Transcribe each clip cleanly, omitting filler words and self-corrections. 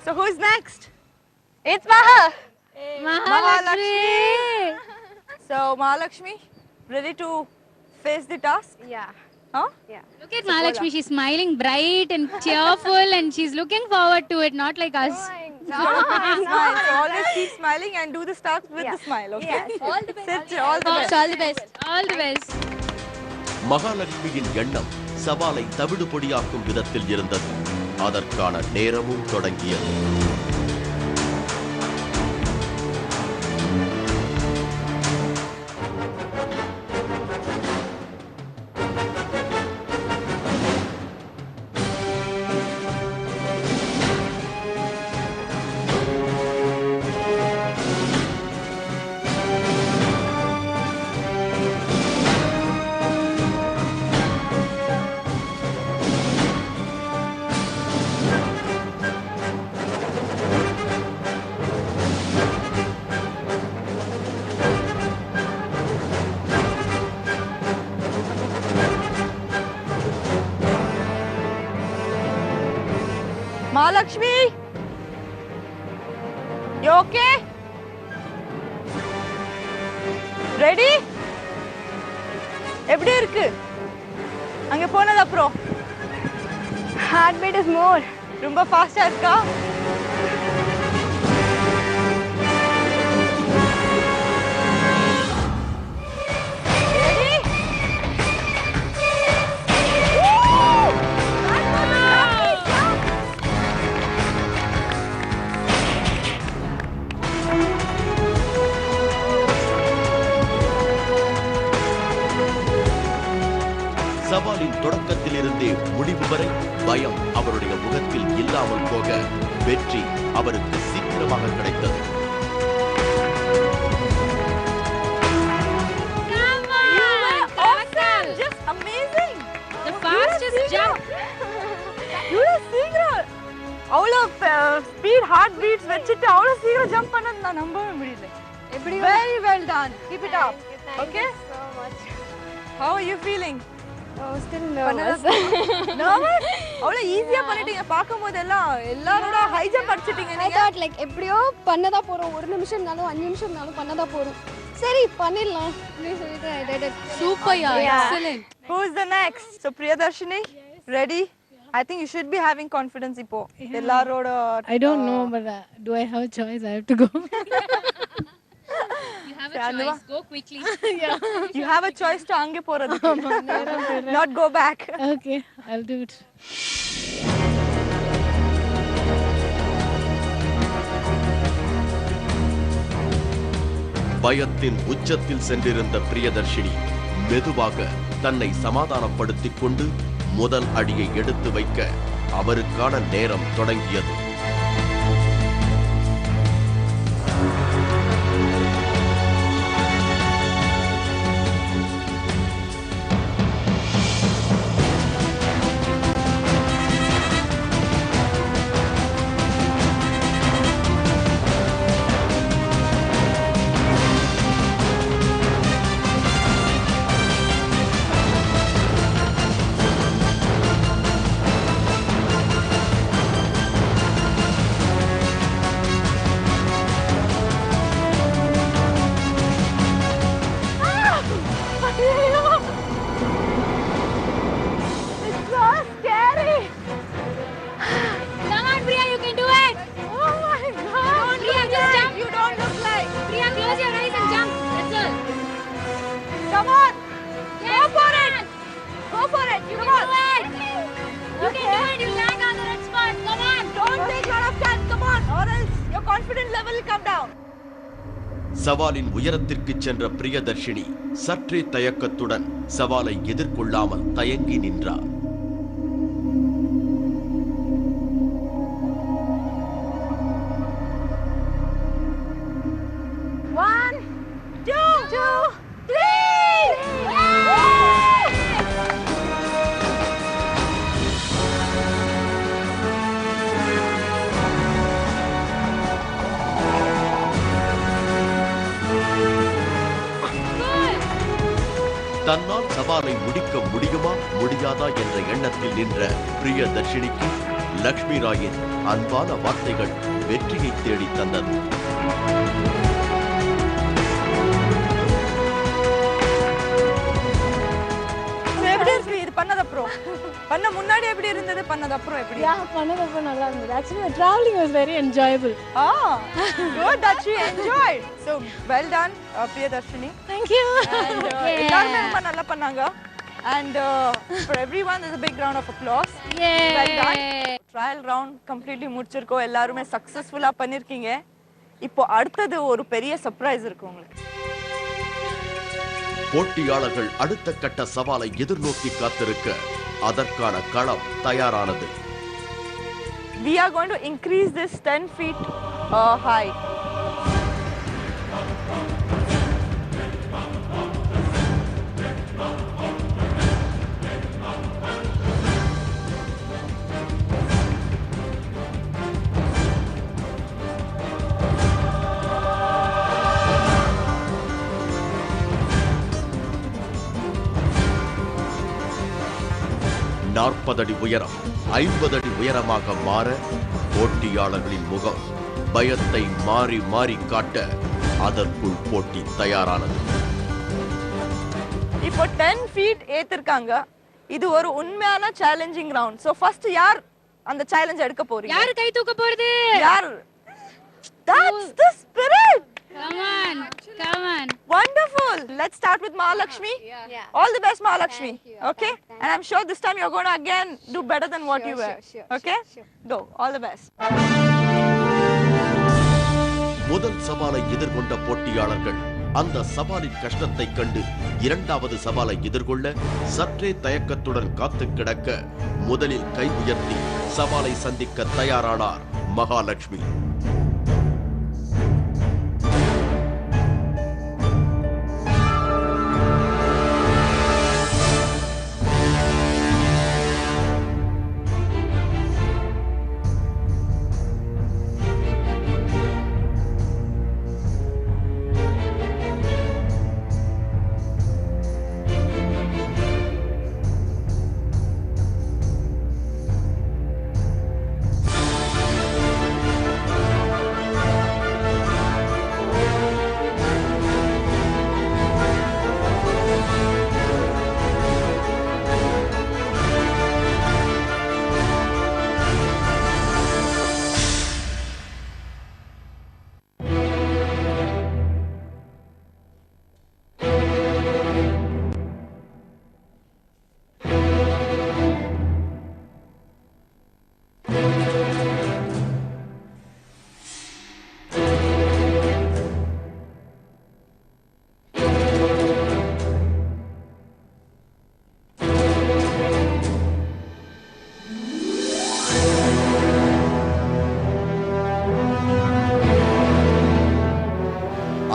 So who is next? It's Maha. Mahalakshmi. So Mahalakshmi, ready to face the task? Yeah. Huh? Yeah. Look at Mahalakshmi, she's smiling bright and cheerful and she's looking forward to it, not like us. Smile. So always keep smiling and do the tasks with the smile, okay? Yes. All the best. All the best. All the best. All the best. மகாலட்சுமியின் எண்ணம் சவாலை தவிடுபொடியாக்கும் விதத்தில் இருந்தது. அதற்கான நேரமும் தொடங்கியது. Mahalakshmi, you okay? Ready? எப்படி இருக்கு? அங்க போனது அப்புறம் Heartbeat is more. ரொம்ப ஃபாஸ்டா இருக்கா? சவாலின் தொடக்கத்திலிருந்தே முடிவு வரை பயம் அவருடைய முகத்தில் இல்லாமல் போக வெற்றி அவருக்கு சீக்கிரமாக கிடைத்தது. Just amazing. The fastest jump. இவ்வளவு சீக்கிரம் அவ்வளவு ஸ்பீட் ஹார்ட் பீட்ஸ் வச்சிட்டு அவ்வளவு சீக்கிரம் ஜம்ப் பண்ணது நான் நம்பவே முடியல. எப்படி Very well done. Keep it up. Okay? so much. How are you feeling? Oh, still nervous. Nervous? அவ்வளவு ஈஸியா பண்ணிட்டீங்க. பாக்கும்போது எல்லாரோட ஹை ஜம்ப் அடிச்சிட்டீங்க I நீங்க. thought like எப்படியோ பண்ணதா போறோம். 1 நிமிஷம்னாலும் 5 நிமிஷம்னாலும் பண்ணதா போறோம். சரி பண்ணிடலாம் அப்படின்னு சொல்லிட்டு I did it. Super, yeah. Yeah. Excellent. Who is the next? So Priyadarshini, ready? I think you should be having confidence இப்போ. எல்லாரோட I don't know, but do I have a choice? I have to go. You have a choice. Go quickly. you have a choice to அங்க போறதுக்கு. Not go back. Okay, I'll do it. பயத்தின் உச்சத்தில் சென்றிருந்த பிரியதர்ஷினி மெதுவாக தன்னை சமாதானப்படுத்திக் கொண்டு முதல் அடியை எடுத்து வைக்க அவருக்கான நேரம் தொடங்கியது. It's so scary. Come on, Priya, you can do it. Oh my God. Priya, just jump. You don't look like. Priya, close your eyes and jump. That's all. Come on. Yes, Go for come it. on. Go for it. You Come can on. do it. You can do it. You land on the red spot. Come on. Don't take a lot of time. Come on. Or else your confidence level will come down. சவாலின் உயரத்திற்கு சென்ற பிரியதர்ஷினி சற்றே தயக்கத்துடன் சவாலை எதிர்கொள்ளாமல் தயங்கி நின்றார். One, two, three. தன்னால் சவாலை முடிக்க முடியுமா முடியாதா என்ற எண்ணத்தில் நின்ற பிரியதர்ஷினிக்கு லக்ஷ்மி ராயின் அன்பான வார்த்தைகள் வெற்றியை தேடி தந்தது. எப்படி இருக்கு இது பண்ணது அப்புறம்? பண்ண முன்னாடி எப்படி இருந்தது, பண்ணது அப்புறம் எப்படி? Yeah, பண்ணதப்ப நல்லா இருந்தது. Actually, the traveling was very enjoyable. Good that she enjoyed. So well done, Priyadarshini. Thank you. And எல்லாரும் ரொம்ப நல்லா பண்ணாங்க. And for everyone, there's a big round of applause. Well done. Trial round completely முடிச்சிருக்கோம். எல்லாரும் சக்சஸ்ஃபுல்லா பண்ணிருக்கீங்க. இப்போ அடுத்தது ஒரு பெரிய சர்ப்ரைஸ் இருக்கு உங்களுக்கு. போட்டியாளர்கள் அடுத்த கட்ட சவாலை எதிர்நோக்கி காத்திருக்க அதற்கான களம் தயாரானது. We are going to increase this 10 feet high. அடி உயரம் 50 அடி உயரமாக மாற போட்டியாளர்களின் முகம் பயத்தை மாறி மாறி காட்ட அதற்குள் போட்டி தயாரானது. இப்போ 10 feet ஏத்திருக்காங்க. இது ஒரு உண்மையான சேலஞ்சிங் ரவுண்ட். சோ ஃபர்ஸ்ட் யார் அந்த சேலஞ்ச் எடுக்க போறீங்க? யார் கை தூக்க போறது? யார்? That's the spirit. Come on, come on. Wonderful. Let's start with Mahalakshmi. Yeah. All the best, Mahalakshmi. Thank you. Okay? Thank And I'm sure this time you're going to again do better than what you were. Sure. Okay? Go. All the best. முதல் சவாலை எதிர்கொண்ட போட்டியாளர்கள் அந்த சவாலின் கஷ்டத்தை கண்டு இரண்டாவது சவாலை எதிர்கொள்ள சற்றே தயக்கத்துடன் காத்து கிடக்க முதலில் கை உயர்த்தி சவாலை சந்திக்க தயாரானார் மகாலட்சுமி.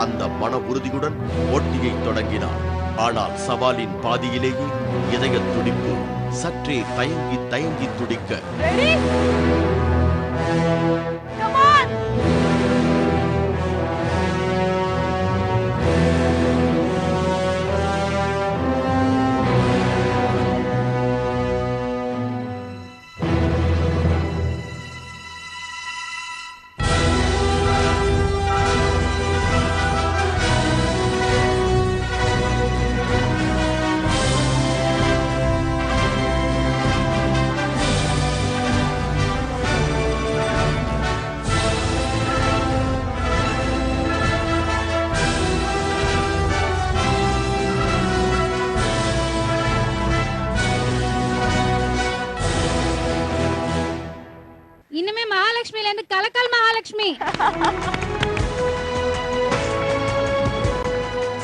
அந்த மன உறுதியுடன் போட்டியை தொடங்கினார். ஆனால் சவாலின் பாதியிலேயே இதய துடிப்பு சற்றே தயங்கி தயங்கி துடிக்க Ready? Come on! இனிமே மகாலட்சுமில இருந்து கலக்கல் மகாலட்சுமி.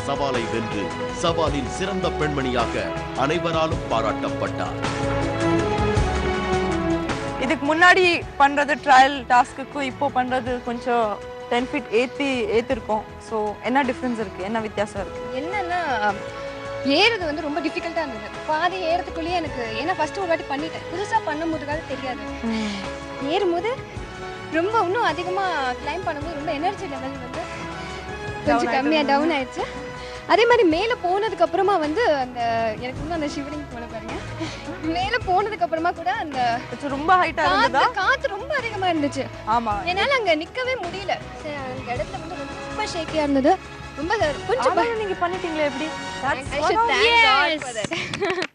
சவாலை வென்று சவாலின் சிறந்த பெண்மணியாக அனைவராலும் பாராட்டப்பட்டார். இதுக்கு முன்னாடி பண்றது ட்ரையல் டாஸ்க்குக்கும் இப்போ பண்றது கொஞ்சம் 10 feet ஏத்திருக்கோம். ஸோ என்ன டிஃபரன்ஸ் இருக்கு, என்ன வித்தியாசம் இருக்கு? என்னன்னா ஏறுறது வந்து ரொம்ப டிஃபிகல்ட்டா இருந்தது. பாதி ஏறதுக்குள்ளேயே எனக்கு ஏன்னா ஃபர்ஸ்ட் ஒரு வாட்டி பண்ணிட்டேன், புதுசா பண்ணும்போதுக்காக தெரியாது. ஏறும்போது ரொம்ப இன்னும் அதிகமா கிளைம் பண்ணும்போது ரொம்ப எனர்ஜி லெவல் வந்து கொஞ்சம் கம்மியா டவுன் ஆயிடுச்சு. அதே மாதிரி மேலே போனதுக்கு அப்புறமா வந்து அந்த எனக்கு இன்னும் அந்த ஷிவரிங் போன பாருங்க மேல போனதுக்கு அப்புறமா கூட அந்த ரொம்ப ஹைட்டா இருந்ததா? காத்து ரொம்ப அதிகமா இருந்துச்சு. ஆமா. என்னால அங்க நிக்கவே முடியல. அந்த இடத்துல வந்து ரொம்ப ஷேக்கியா இருந்தது. ரொம்ப கொஞ்சம் நீங்க பண்ணிட்டீங்களே எப்படி? I should thank God for that.